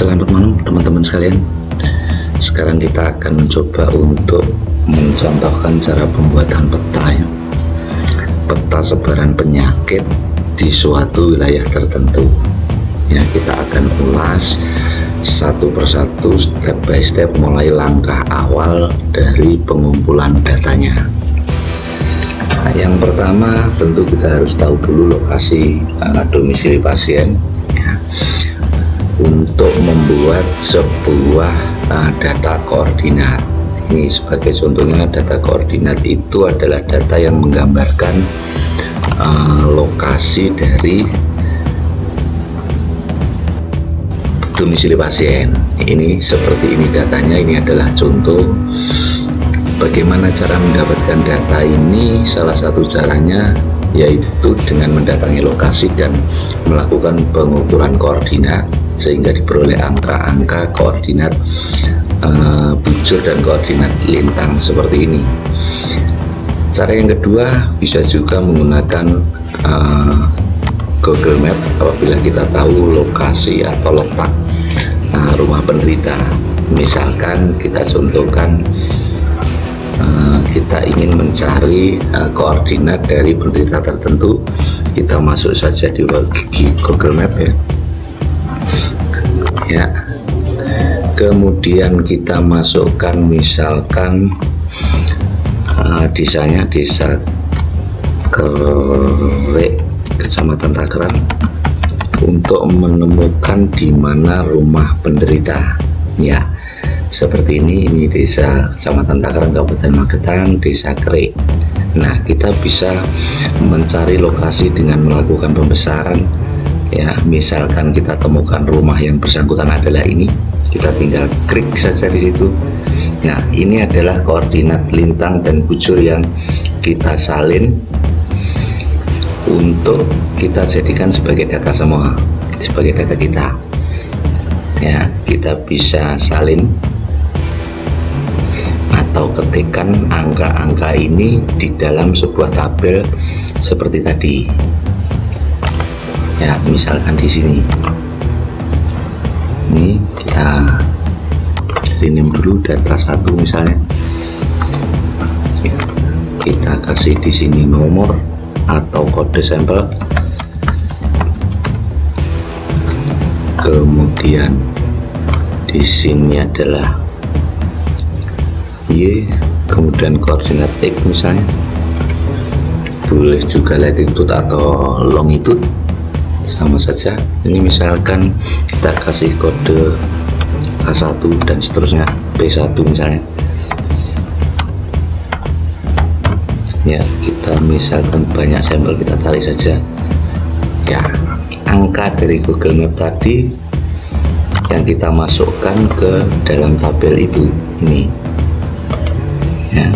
Selamat malam teman-teman sekalian. Sekarang kita akan mencoba untuk mencontohkan cara pembuatan peta ya. Peta sebaran penyakit di suatu wilayah tertentu. Ya, kita akan ulas satu persatu, step by step, mulai langkah awal dari pengumpulan datanya. Nah, yang pertama tentu kita harus tahu dulu lokasi domisili pasien ya, untuk membuat sebuah data koordinat. Ini sebagai contohnya, data koordinat itu adalah data yang menggambarkan lokasi dari domisili pasien. Ini seperti ini datanya. Ini adalah contoh bagaimana cara mendapatkan data ini. Salah satu caranya yaitu dengan mendatangi lokasi dan melakukan pengukuran koordinat sehingga diperoleh angka-angka koordinat bujur dan koordinat lintang seperti ini. Cara yang kedua bisa juga menggunakan Google Map apabila kita tahu lokasi atau letak rumah penderita. Misalkan kita contohkan kita ingin mencari koordinat dari penderita tertentu, kita masuk saja di Google Map ya. Kemudian kita masukkan misalkan desanya Desa Kerek, Kecamatan Tangerang, untuk menemukan di mana rumah penderita ya. Seperti ini Desa Kecamatan Tangerang, Kabupaten Magetan, Desa Kerek. Nah, kita bisa mencari lokasi dengan melakukan pembesaran ya. Misalkan kita temukan rumah yang bersangkutan adalah ini, kita tinggal klik saja di situ. Nah, ini adalah koordinat lintang dan bujur yang kita salin untuk kita jadikan sebagai data semua, sebagai data kita ya. Kita bisa salin atau ketikkan angka-angka ini di dalam sebuah tabel seperti tadi ya. Misalkan di sini ini kita rename dulu data 1 misalnya, kita kasih di sini nomor atau kode sampel, kemudian di sini adalah Y, kemudian koordinat X misalnya, boleh juga latitude atau longitude, sama saja. Ini misalkan kita kasih kode A1 dan seterusnya, B1 misalnya ya. Kita misalkan banyak sampel, kita tarik saja ya. Angka dari Google Map tadi yang kita masukkan ke dalam tabel itu ini ya.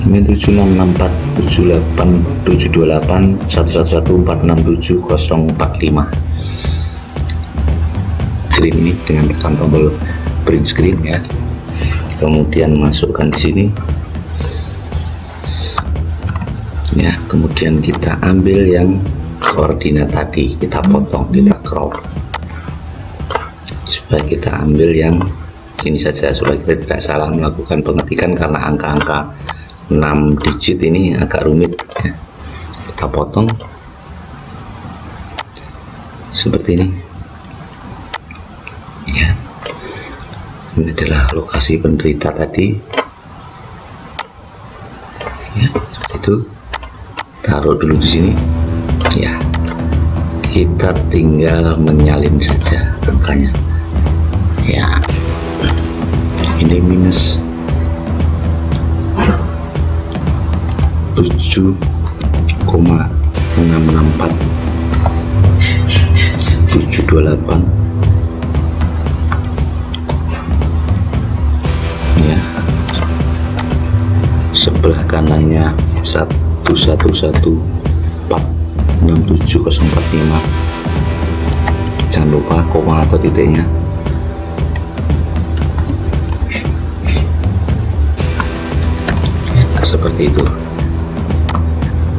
766478728111467045. Screen ini dengan tekan tombol print screen ya. Kemudian masukkan di sini ya. Kemudian kita ambil yang koordinat tadi, kita potong, kita crop supaya kita ambil yang ini saja, supaya kita tidak salah melakukan pengetikan karena angka-angka 6 digit ini agak rumit ya. Kita potong seperti ini ya. Ini adalah lokasi penderita tadi ya, seperti itu. Taruh dulu di sini ya. Kita tinggal menyalin saja angkanya ya. Ini minus 7,664,728 ya. Sebelah kanannya 111467045. Jangan lupa koma atau titiknya. Seperti itu.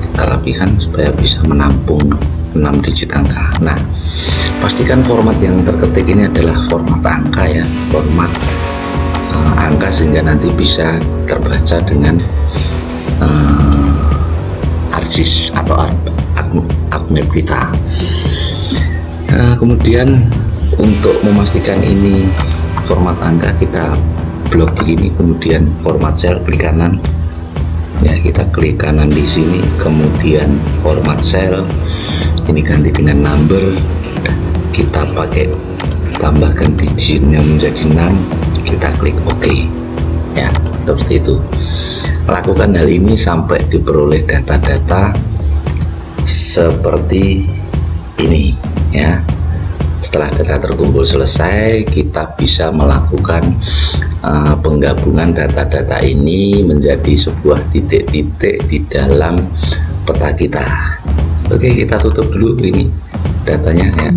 Kita rapikan supaya bisa menampung 6 digit angka. Nah, Pastikan format yang terketik ini adalah format angka ya, format angka, sehingga nanti bisa terbaca dengan ArcGIS atau ArcMap kita. Kemudian untuk memastikan ini format angka, kita blok begini, kemudian format cell, klik kanan ya, kita klik kanan di sini, kemudian format cell ini ganti dengan number, kita pakai tambahkan digitnya menjadi 6, kita klik OK ya, seperti itu. Lakukan hal ini sampai diperoleh data-data seperti ini ya. Setelah data terkumpul selesai, kita bisa melakukan penggabungan data-data ini menjadi sebuah titik-titik di dalam peta kita. Oke, kita tutup dulu ini datanya ya.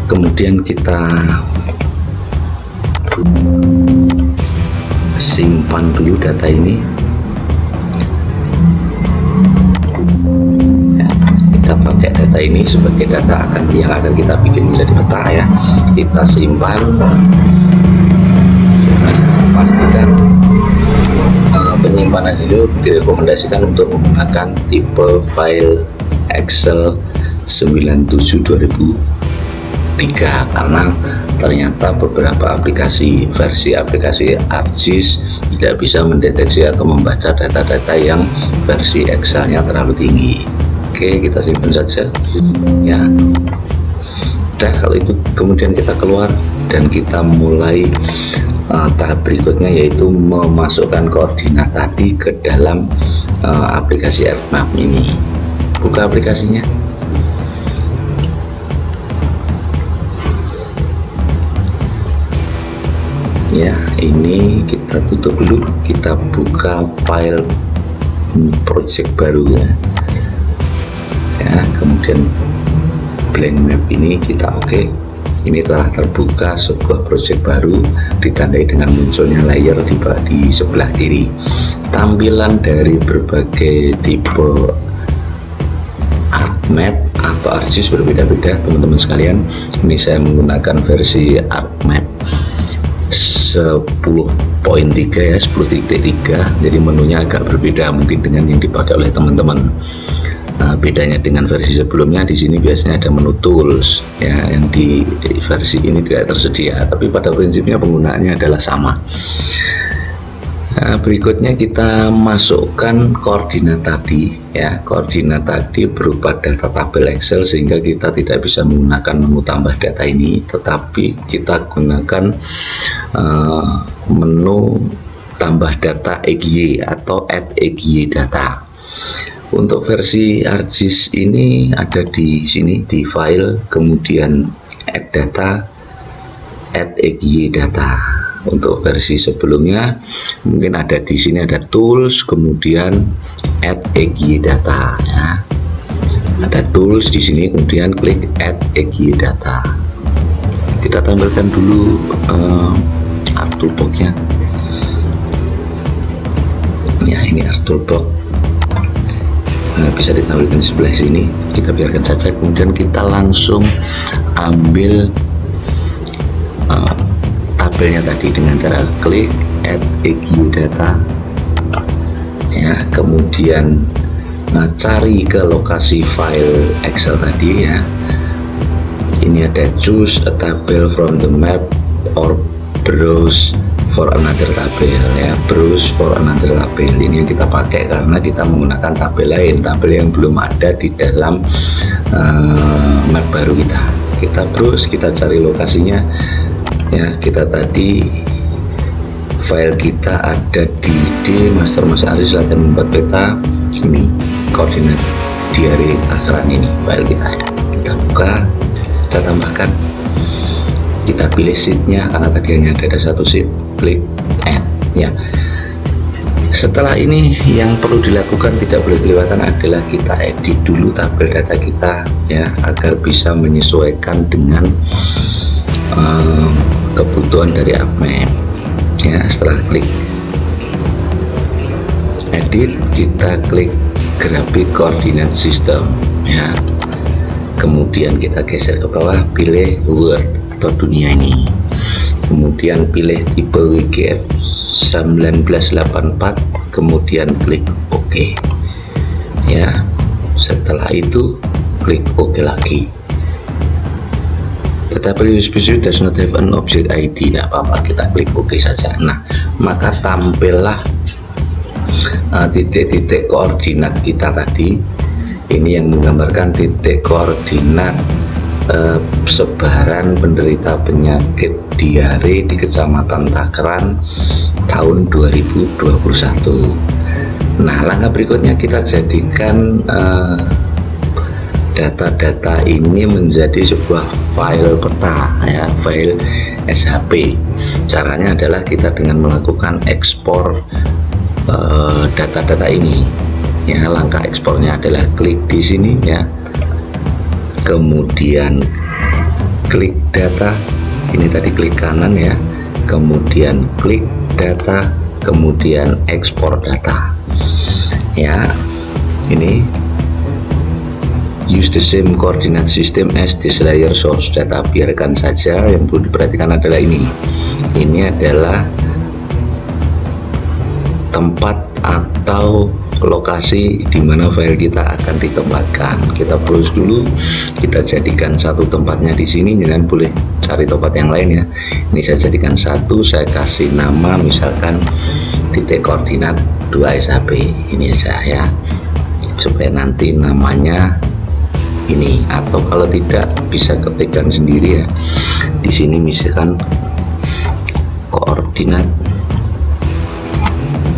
Kemudian kita simpan dulu data ini. Kita pakai data ini sebagai data yang akan kita bikin menjadi peta ya. Kita simpan, pastikan penyimpanan itu direkomendasikan untuk menggunakan tipe file Excel 97/2003 karena ternyata beberapa versi aplikasi ArcGIS tidak bisa mendeteksi atau membaca data-data yang versi Excelnya terlalu tinggi. Oke, kita simpan saja ya. Udah, kalau itu kemudian kita keluar dan kita mulai tahap berikutnya, yaitu memasukkan koordinat tadi ke dalam aplikasi ArcMap ini. Buka aplikasinya. Ya, ini kita tutup dulu, kita buka file project baru ya, kemudian blank map ini kita oke. Ini telah terbuka sebuah project baru, ditandai dengan munculnya layer di sebelah kiri. Tampilan dari berbagai tipe ArcMap atau ArcGIS berbeda-beda teman-teman sekalian. Ini saya menggunakan versi ArcMap 10.3 ya, 10.3, jadi menunya agak berbeda mungkin dengan yang dipakai oleh teman-teman. Bedanya dengan versi sebelumnya, di sini biasanya ada menu tools ya, yang di versi ini tidak tersedia, tapi pada prinsipnya penggunaannya adalah sama. Berikutnya kita masukkan koordinat tadi ya. Koordinat tadi berupa data tabel Excel, sehingga kita tidak bisa menggunakan menu tambah data ini, tetapi kita gunakan menu tambah data EGY atau add EGY data. Untuk versi ArcGIS ini ada di sini di file, kemudian add data, add EGY data. Untuk versi sebelumnya mungkin ada di sini, ada tools, kemudian add EGY data ya. Ada tools di sini, kemudian klik add EGY data. Kita tampilkan dulu ArcToolbox-nya. Ya, ini ArcToolbox. Bisa ditampilkan di sebelah sini, kita biarkan saja. Kemudian kita langsung ambil tabelnya tadi dengan cara klik add EGY data ya, kemudian cari ke lokasi file Excel tadi ya. Ini ada choose a table from the map or browse for another tabel ya. Browse for another tabel ini yang kita pakai karena kita menggunakan tabel lain, tabel yang belum ada di dalam map baru kita. Kita browse, kita cari lokasinya ya. Kita tadi file kita ada di Master Mas Aris latihan membuat peta. Ini koordinat diary takaran, ini file kita. Kita buka, kita tambahkan, kita pilih sheetnya karena tadi hanya ada satu sheet, klik add ya. Setelah ini yang perlu dilakukan, tidak boleh kelewatan, adalah kita edit dulu tabel data kita ya, agar bisa menyesuaikan dengan kebutuhan dari ArcMap ya. Setelah klik edit, kita klik grafik koordinat sistem ya. kemudian kita geser ke bawah, pilih Word atau dunia ini, kemudian pilih tipe WGF 1984, kemudian klik OK ya. Setelah itu klik OK lagi. Tetapi USB switch does not have an object ID, tidak apa-apa, kita klik OK saja. Nah, maka tampillah titik-titik koordinat kita tadi. Ini yang menggambarkan titik koordinat sebaran penderita penyakit diare di Kecamatan Takeran tahun 2021. Nah, langkah berikutnya kita jadikan data-data ini menjadi sebuah file peta ya, file SHP. Caranya adalah kita dengan melakukan ekspor data-data ini ya. Langkah ekspornya adalah klik di sini ya, kemudian klik data, ini tadi klik kanan ya, kemudian klik data, kemudian ekspor data ya. Ini use the same coordinate system as this layer source data, biarkan saja. Yang perlu diperhatikan adalah ini adalah tempat atau lokasi di mana file kita akan ditempatkan. Kita browse dulu, kita jadikan satu tempatnya di sini, jangan boleh cari tempat yang lain ya. Ini saya jadikan satu, saya kasih nama misalkan titik koordinat 2 SHP, ini saya, supaya nanti namanya ini, atau kalau tidak bisa ketikkan sendiri ya. Di sini misalkan koordinat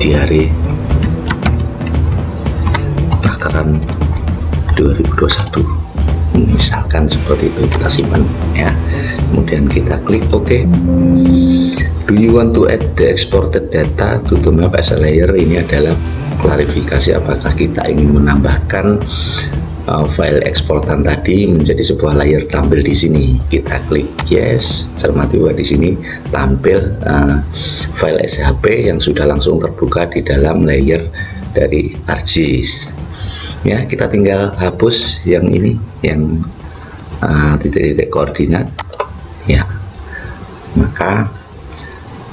diare Takeran 2021, misalkan seperti itu, kita simpan ya. Kemudian kita klik OK. Do you want to add the exported data to the map as a layer? Ini adalah klarifikasi apakah kita ingin menambahkan file eksportan tadi menjadi sebuah layer tampil di sini. Kita klik yes, cermati bahwa di sini tampil file SHP yang sudah langsung terbuka di dalam layer dari ArcGIS. Ya, kita tinggal hapus yang ini, yang titik-titik koordinat ya. Maka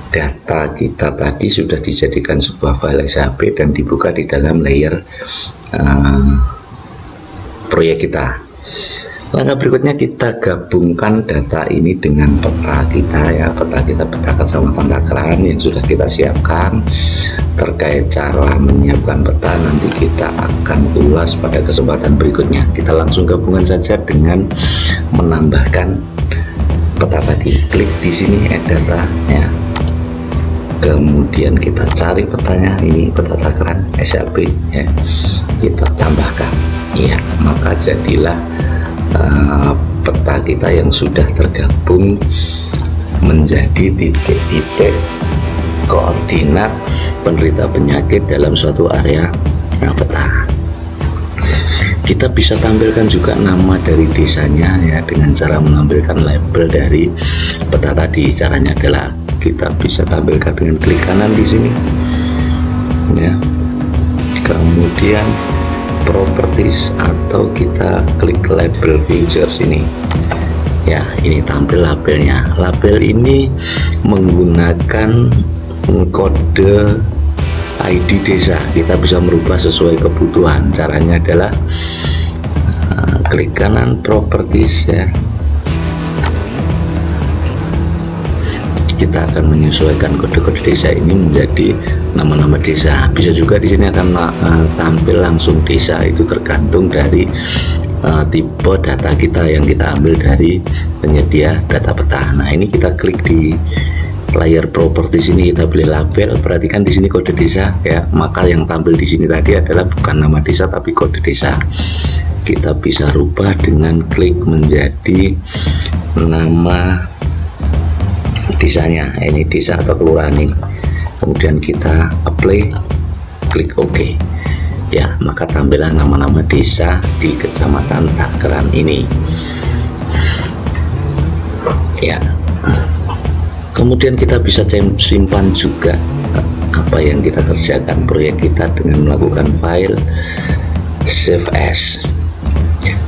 data kita tadi sudah dijadikan sebuah file SHP dan dibuka di dalam layer proyek kita. Langkah berikutnya kita gabungkan data ini dengan peta kita ya. Peta kita, peta Kecamatan Takeran yang sudah kita siapkan. Terkait cara menyiapkan peta nanti kita akan ulas pada kesempatan berikutnya. Kita langsung gabungan saja dengan menambahkan peta tadi. Klik di sini add data ya. Kemudian kita cari petanya, ini peta Takeran SHP ya. Kita tambahkan ya, maka jadilah peta kita yang sudah tergabung menjadi titik-titik koordinat penderita penyakit dalam suatu area peta. Kita bisa tampilkan juga nama dari desanya ya, dengan cara menampilkan label dari peta tadi. Caranya adalah kita bisa tampilkan dengan klik kanan di sini ya, kemudian properties, atau kita klik label features ini ya. Ini tampil labelnya. Label ini menggunakan kode ID desa, kita bisa merubah sesuai kebutuhan. Caranya adalah klik kanan properties ya, kita akan menyesuaikan kode-kode desa ini menjadi nama-nama desa. Bisa juga di sini akan tampil langsung desa, itu tergantung dari tipe data kita yang kita ambil dari penyedia data peta. Nah, ini kita klik di layar properti sini, kita pilih label. Perhatikan di sini kode desa ya, maka yang tampil di sini tadi adalah bukan nama desa tapi kode desa. Kita bisa rubah dengan klik menjadi nama desanya, ini desa atau kelurahan ini. Kemudian kita apply, klik OK ya, maka tampillah nama-nama desa di Kecamatan Takeran ini ya. Kemudian kita bisa simpan juga apa yang kita kerjakan, proyek kita, dengan melakukan file save as.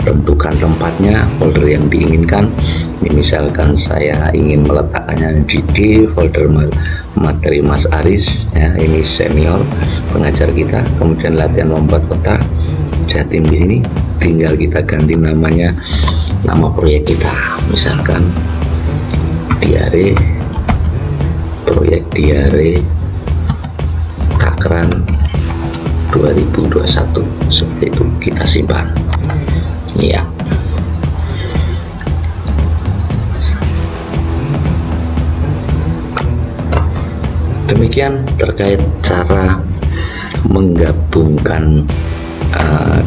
tentukan tempatnya, folder yang diinginkan. Ini misalkan saya ingin meletakkannya di D, folder materi Mas Aris ya, ini senior pengajar kita. Kemudian latihan membuat peta Jatim di sini, tinggal kita ganti namanya, nama proyek kita, misalkan diare, proyek diare Takran 2021, seperti itu. Kita simpan ya. Demikian terkait cara menggabungkan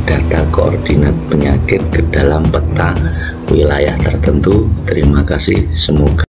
data koordinat penyakit ke dalam peta wilayah tertentu. Terima kasih, semoga